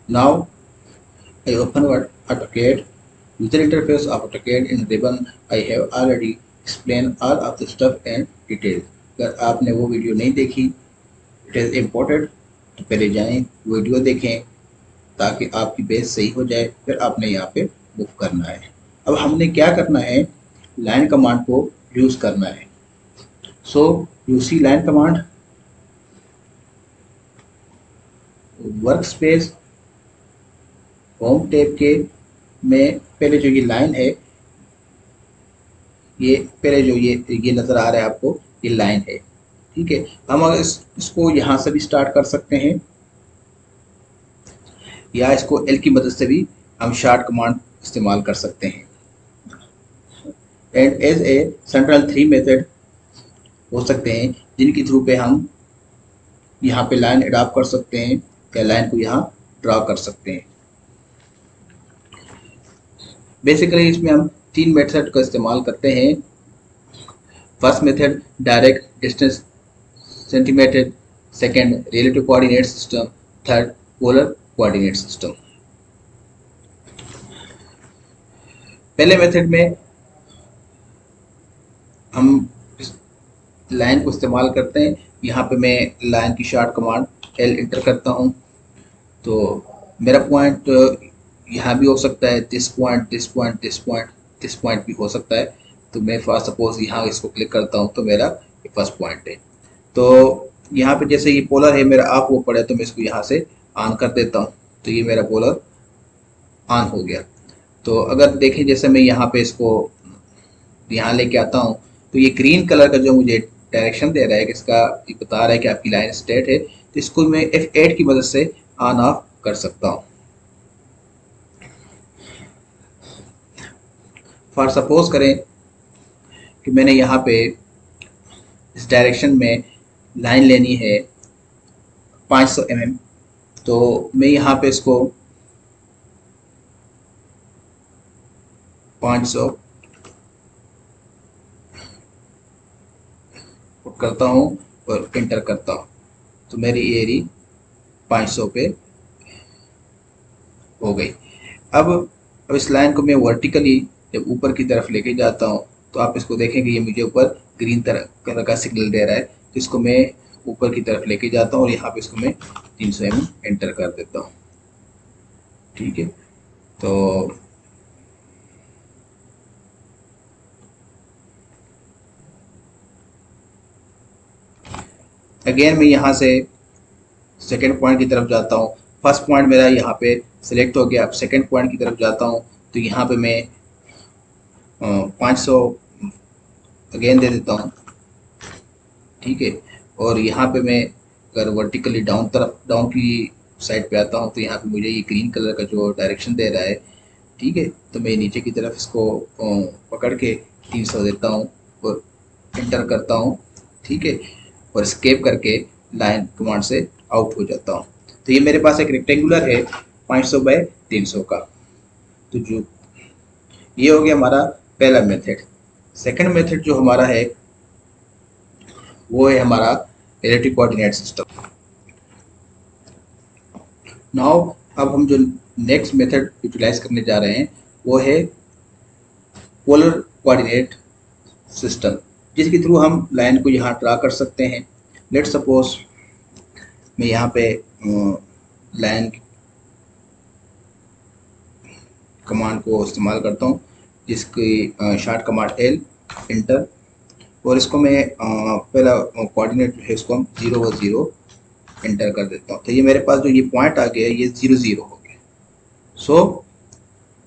Now I open AutoCAD. User interface of AutoCAD in Ribbon. I have already explained all of the stuff and details. अगर आपने वो video नहीं देखी, it is important, तो पहले जाएं वीडियो देखें ताकि आपकी बेस सही हो जाए, फिर आपने यहाँ पे मूव करना है। अब हमने क्या करना है, लाइन कमांड को यूज़ करना है। So you see line command, work space, home tab के में पहले जो ये लाइन है, ये पहले जो ये नज़र आ रहा है आपको, ये लाइन है। ठीक है, हम अगर इसको यहाँ से भी स्टार्ट कर सकते हैं या इसको एल की मदद से भी हम शार्ट कमांड इस्तेमाल कर सकते हैं। And as a central 3 method हो सकते हैं जिनके थ्रू पे हम यहाँ पे लाइन अडॉप्ट कर सकते हैं या लाइन को यहाँ ड्रा कर सकते हैं। बेसिकली इसमें हम 3 मेथड का इस्तेमाल करते हैं। First method direct distance centimetre, second relative coordinate system, third polar coordinate system. पहले मेथड में हम लाइन को इस्तेमाल करते हैं। यहाँ पे मैं लाइन की शार्ट कमांड एल इंटर करता हूँ, तो मेरा पॉइंट यहाँ भी हो सकता है, this point, this point, this point, this point भी हो सकता है। तो मैं फर्स्ट सपोज यहाँ इसको क्लिक करता हूँ तो मेरा ये फर्स्ट पॉइंट है। तो यहाँ पे जैसे ये पोलर है मेरा ऑफ ऊपर है, तो मैं इसको यहाँ से ऑन कर देता हूँ, तो ये मेरा पोलर ऑन हो गया। तो अगर देखें जैसे मैं यहाँ पे इसको यहाँ लेके आता हूँ, तो ये ग्रीन कलर का जो मुझे डायरेक्शन दे रहा है, इसका ये बता रहा है कि आपकी लाइन स्ट्रेट है, तो इसको मैं F8 की मदद से ऑन ऑफ कर सकता हूँ। फॉर सपोज करें कि मैंने यहाँ पे इस डायरेक्शन में लाइन लेनी है 500 mm, तो मैं यहाँ पे इसको 500 करता हूँ और इंटर करता हूँ, तो मेरी एरी 500 पे हो गई। अब इस लाइन को मैं वर्टिकली जब ऊपर की तरफ लेके जाता हूँ, तो आप इसको देखेंगे ये मुझे ऊपर ग्रीन कलर का सिग्नल दे रहा है, तो इसको मैं ऊपर की तरफ लेके जाता हूँ और यहाँ पे इसको मैं 300 mm एंटर कर देता हूँ। ठीक है, तो अगेन मैं यहाँ से सेकेंड पॉइंट की तरफ जाता हूँ। फर्स्ट पॉइंट मेरा यहाँ पे सिलेक्ट हो गया। अब सेकेंड पॉइंट की तरफ जाता हूँ, तो यहाँ पे मैं 500 अगेन दे देता हूँ। ठीक है, और यहाँ पे मैं अगर वर्टिकली डाउन की साइड पे आता हूँ, तो यहाँ पे मुझे ये ग्रीन कलर का जो डायरेक्शन दे रहा है, ठीक है, तो मैं नीचे की तरफ इसको पकड़ के 300 देता हूँ और इंटर करता हूँ। ठीक है, और स्केप करके लाइन कमांड से आउट हो जाता हूँ। तो ये मेरे पास एक रेक्टेंगुलर है 500 बाय 300 का। तो जो ये हो गया हमारा पहला मेथड। सेकंड मेथड जो हमारा है वो है हमारा रिलेटिव कोऑर्डिनेट सिस्टम। नाउ अब हम जो नेक्स्ट मेथड यूटिलाइज करने जा रहे हैं वो है पोलर कोऑर्डिनेट सिस्टम, जिसके थ्रू हम लाइन को यहाँ ड्रा कर सकते हैं। लेट सपोज मैं यहाँ पे लाइन कमांड को इस्तेमाल करता हूँ, जिसकी शार्ट कमांड एल इंटर, और इसको मैं पहला कोऑर्डिनेट है इसको हम 0 और 0 एंटर कर देता हूँ। तो ये मेरे पास जो ये पॉइंट आ गया ये 0 0 हो गया। सो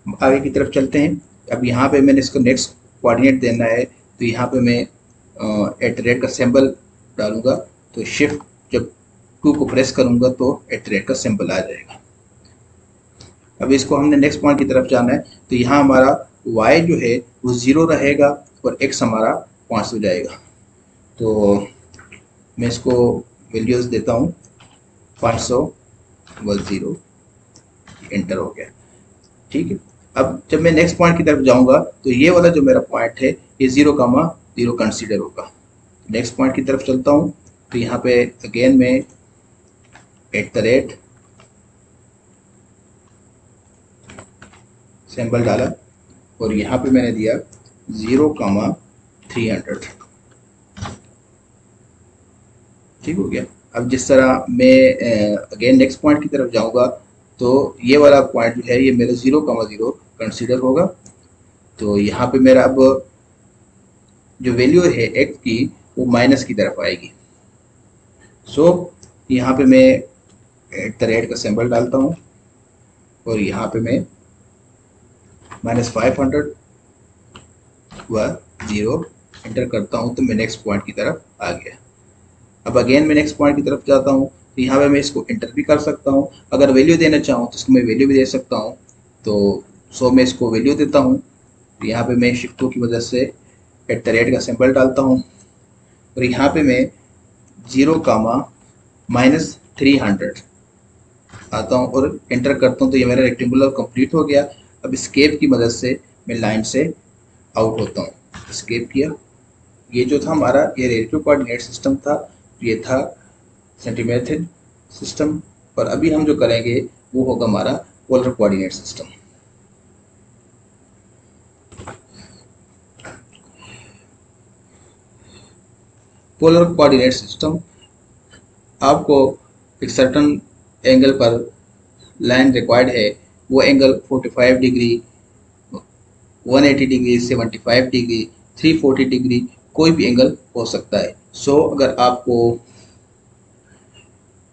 आगे की तरफ चलते हैं। अब यहाँ पे मैंने इसको नेक्स्ट कोऑर्डिनेट देना है, तो यहाँ पे मैं @ का सिंबल डालूंगा, तो शिफ्ट जब 2 को प्रेस करूंगा तो @ का सिंबल आ जाएगा। अब इसको हमने नेक्स्ट पॉइंट की तरफ जाना है, तो यहाँ हमारा y जो है वो 0 रहेगा और x हमारा 5 हो जाएगा। तो मैं इसको वैल्यूज देता हूँ 500 व 0, एंटर हो गया। ठीक है, अब जब मैं नेक्स्ट पॉइंट की तरफ जाऊंगा तो ये वाला जो मेरा पॉइंट है ये 0,0 कंसीडर होगा। नेक्स्ट पॉइंट की तरफ चलता हूँ, तो यहाँ पे अगेन मैं @ सिंबल डाला और यहाँ पे मैंने दिया 0,300। ठीक हो गया। अब जिस तरह मैं अगेन नेक्स्ट पॉइंट की तरफ जाऊंगा तो ये वाला पॉइंट जो है ये मेरा 0,0 कंसीडर होगा। तो यहाँ पे मेरा अब जो वैल्यू है x की वो माइनस की तरफ आएगी। सो यहाँ पे मैं एट द रेट का सिंबल डालता हूँ और यहाँ पे मैं -500 हुआ 0 एंटर करता हूँ तो मैं नेक्स्ट पॉइंट की तरफ आ गया। अब अगेन मैं नेक्स्ट पॉइंट की तरफ जाता हूँ तो यहाँ पे मैं इसको एंटर भी कर सकता हूँ। अगर वैल्यू देना चाहूँ तो इसको मैं वैल्यू भी दे सकता हूँ। तो मैं इसको वैल्यू देता हूँ। तो यहाँ पे मैं शिफ्टों की मदद से एट द रेट का सिंबल डालता हूँ और यहाँ पे मैं 0,-300 आता हूँ और एंटर करता हूँ तो ये मेरा रेक्टेंगुलर कंप्लीट हो गया। अब स्केप की मदद से मैं लाइन से आउट होता हूँ। स्केप किया। ये जो था हमारा ये रिलेटिव कोऑर्डिनेट सिस्टम था, ये था सेंटीमेथड सिस्टम। और अभी हम जो करेंगे वो होगा हमारा polar coordinate system. Polar coordinate system आपको एक सर्टन एंगल पर लाइन रिक्वायर्ड है। वो angle 45 degree, 180 degree, 75 degree, 340 degree, कोई भी एंगल हो सकता है। सो अगर आपको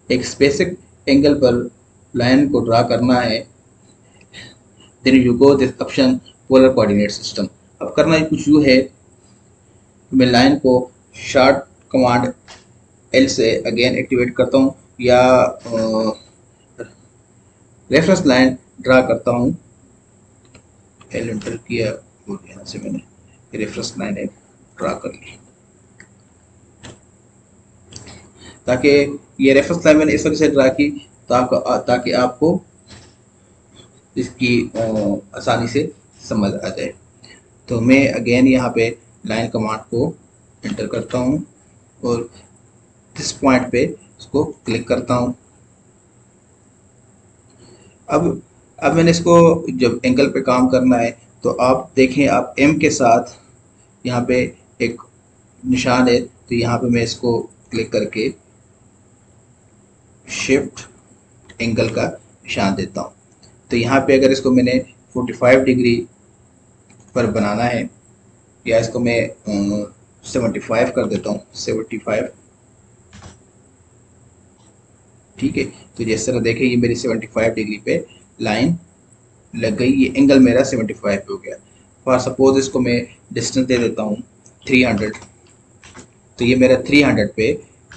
एक स्पेसिफिक एंगल पर लाइन को ड्रा करना है then you go this option polar coordinate system. अब करना कुछ यूँ है, मैं लाइन को शार्ट कमांड एल से अगेन एक्टिवेट करता हूँ या रेफरेंस लाइन ड्रा करता हूँ। एल एंटर किया और यहाँ से मैंने रेफरेंस लाइन एक ड्रा कर ली ताकि ये रेफरेंस लाइन मैंने इस वजह से ड्रा की ताकि आपको इसकी आसानी से समझ आ जाए। तो मैं अगेन यहाँ पे लाइन कमांड को एंटर करता हूँ और इस पॉइंट पे इसको क्लिक करता हूँ। अब मैंने इसको जब एंगल पे काम करना है तो आप देखें, आप एम के साथ यहाँ पे एक निशान है तो यहाँ पे मैं इसको क्लिक करके शिफ्ट एंगल का निशान देता हूँ। तो यहाँ पे अगर इसको मैंने 45 डिग्री पर बनाना है या इसको मैं 75 कर देता हूँ, 75। ठीक है। तो जिस तरह देखें ये मेरी 75 डिग्री पे लाइन लग गई, ये एंगल मेरा 75 पे हो गया। फॉर सपोज इसको मैं डिस्टेंस दे देता हूँ 300, तो ये मेरा 300 पे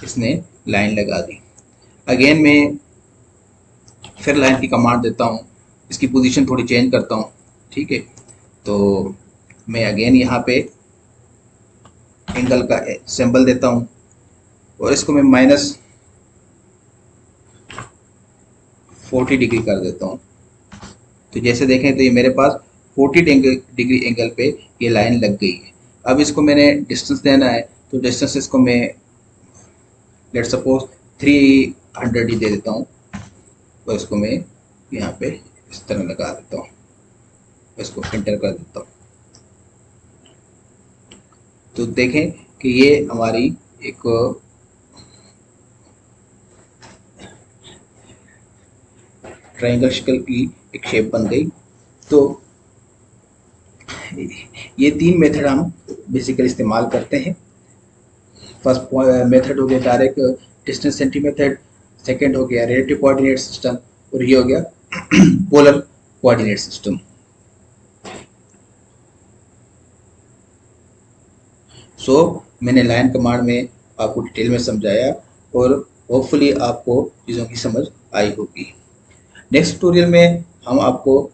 इसने लाइन लगा दी। अगेन मैं फिर लाइन की कमांड देता हूँ, इसकी पोजीशन थोड़ी चेंज करता हूँ। ठीक है। तो मैं अगेन यहाँ पे एंगल का सिंबल देता हूँ और इसको मैं -40 डिग्री कर देता हूँ। तो जैसे देखें तो ये मेरे पास 40 डिग्री एंगल पे ये लाइन लग गई है। अब इसको मैंने डिस्टेंस देना है तो डिस्टेंस इसको मैं लेट सपोज 300 ही दे देता हूँ और इसको मैं यहाँ पे इस तरह लगा देता हूँ, इसको एंटर कर देता हूँ। तो देखें कि ये हमारी एक ट्रायंगल शिकल की एक शेप बन गई। तो ये 3 मेथड हम बेसिकली इस्तेमाल करते हैं। फर्स्ट मेथड हो गया डायरेक्ट डिस्टेंस सेंटी मेथड, सेकेंड हो गया रिलेटिव कोऑर्डिनेट सिस्टम और ये हो गया पोलर कोऑर्डिनेट सिस्टम। सो मैंने लाइन कमांड में आपको डिटेल में समझाया और होपफुली आपको चीज़ों की समझ आई होगी। नेक्स्ट ट्यूटोरियल में हम आपको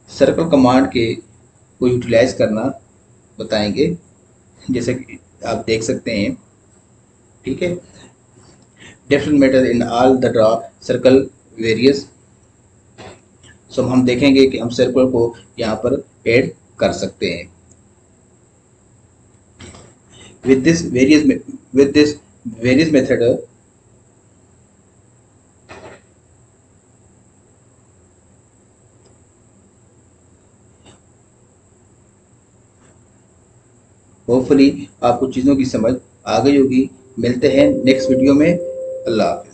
सर्कल कमांड के को यूटिलाइज करना बताएंगे, जैसे कि आप देख सकते हैं। ठीक है। Different method in all the draw circle various. So हम देखेंगे कि हम सर्कल को यहाँ पर ऐड कर सकते हैं। with this various method hopefully आपको चीज़ों की समझ आ गई होगी। मिलते हैं नेक्स्ट वीडियो में। अल्लाह हाफ़िज़।